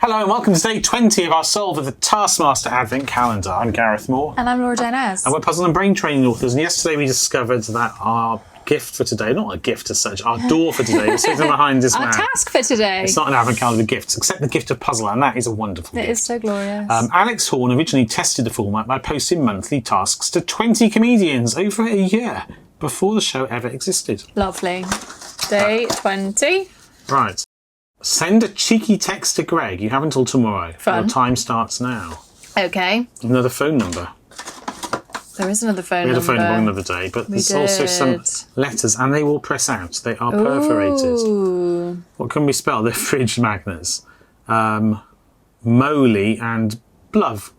Hello and welcome to day 20 of our Solve of the Taskmaster Advent Calendar. I'm Gareth Moore. And I'm Laura Jones. And we're puzzle and brain training authors. And yesterday we discovered that our gift for today, not a gift as such, our door for today, is sitting behind this man. Our task for today. It's not an Advent Calendar gift, except the gift of puzzle, and that is a wonderful gift. It is so glorious. Alex Horn originally tested the format by posting monthly tasks to 20 comedians over a year before the show ever existed. Lovely. Day 20. Right. Send a cheeky text to Greg. You have until tomorrow. Fun. Your time starts now. Okay. Another phone number. There is another phone number. We had a phone number another day, but there's also some letters, and they will press out. They are perforated. Ooh. What can we spell? They're fridge magnets. Moly and Blove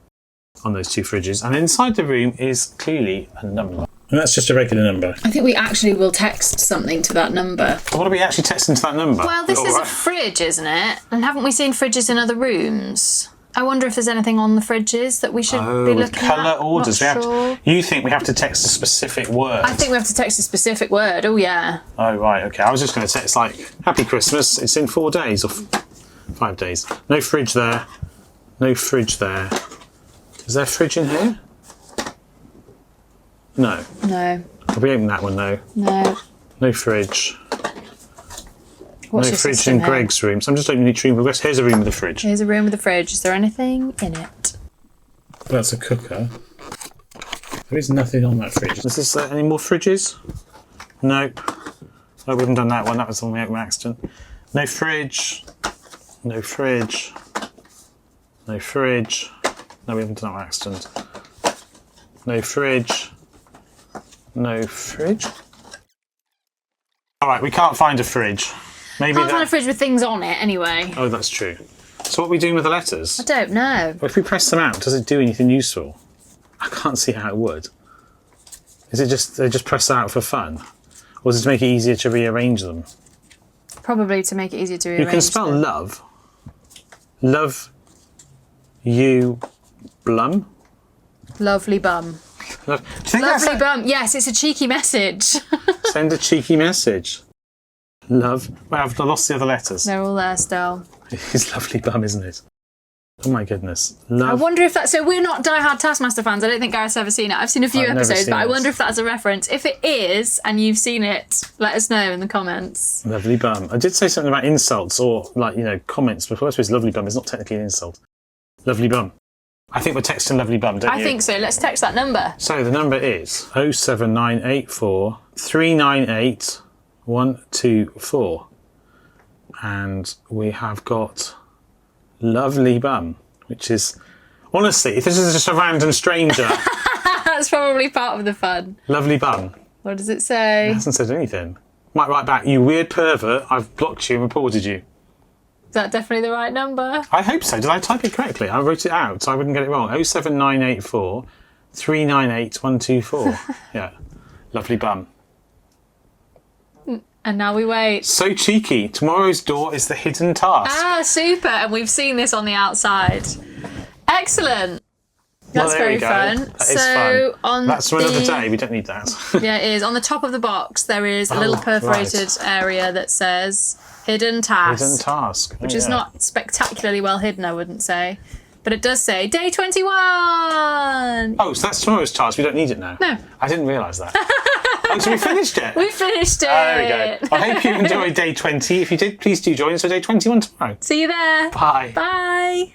on those two fridges. And inside the room is clearly a number. And that's just a regular number. I think we actually will text something to that number. What are we actually texting to that number? Well, this is a fridge, isn't it? And haven't we seen fridges in other rooms? I wonder if there's anything on the fridges that we should be looking at. Colour orders. Not sure. You think we have to text a specific word? I think we have to text a specific word. Oh, yeah. Oh, right, okay. I was just going to text like, Happy Christmas. It's in 4 days or 5 days. No fridge there. No fridge there. Is there a fridge in here? No. No. Have we opened that one? No. No. No fridge. What's no your fridge system in here? Greg's room. So I'm just opening each room. Here's a room with a fridge. Here's a room with a fridge. Is there anything in it? That's a cooker. There is nothing on that fridge. Is this any more fridges? Nope. Oh, we haven't done that one. That was the one we opened by accident. No fridge. No fridge. No fridge. No, we haven't done that by accident. No fridge. No fridge. All right, we can't find a fridge. Maybe Can't find a fridge with things on it, anyway. Oh, that's true. So what are we doing with the letters? I don't know. Well, if we press them out, does it do anything useful? I can't see how it would. Is it just they just press out for fun, or does it make it easier to rearrange them? Probably to make it easier to rearrange. You can spell them. love. Love. You. Blum. Lovely bum. Love. Do you think Lovely bum. Yes, it's a cheeky message. Send a cheeky message. Love. Well, I've lost the other letters. They're all there still. It's lovely bum, isn't it? Oh my goodness. Love. I wonder if that's... So we're not diehard Taskmaster fans. I don't think Gareth's ever seen it. I've seen a few I've never episodes, seen but I it. wonder if that's a reference. If it is, and you've seen it, let us know in the comments. Lovely bum. I did say something about insults or, like, comments before. I suppose lovely bum is not technically an insult. Lovely bum. I think we're texting lovely bum, don't you? I think so. Let's text that number. So the number is 07984 398 124. And we have got lovely bum, which is, honestly, if this is just a random stranger. That's probably part of the fun. Lovely bum. What does it say? It hasn't said anything. Might write back, you weird pervert, I've blocked you and reported you. Is that definitely the right number? I hope so. Did I type it correctly? I wrote it out so I wouldn't get it wrong. 07984 398 124. Yeah. Lovely bum. And now we wait. So cheeky. Tomorrow's door is the hidden task. Ah, super. And we've seen this on the outside. Excellent. That's there very we go. fun. That is fun. That's for another day. We don't need that. Yeah, it is. On the top of the box, there is a little perforated area that says hidden task. Hidden task. Which is not spectacularly well hidden, I wouldn't say. But it does say day 21. Oh, so that's tomorrow's task. We don't need it now. No. I didn't realise that. Oh, so we finished it. We finished it. There we go. I hope you enjoyed day 20. If you did, please do join us for day 21 tomorrow. See you there. Bye. Bye.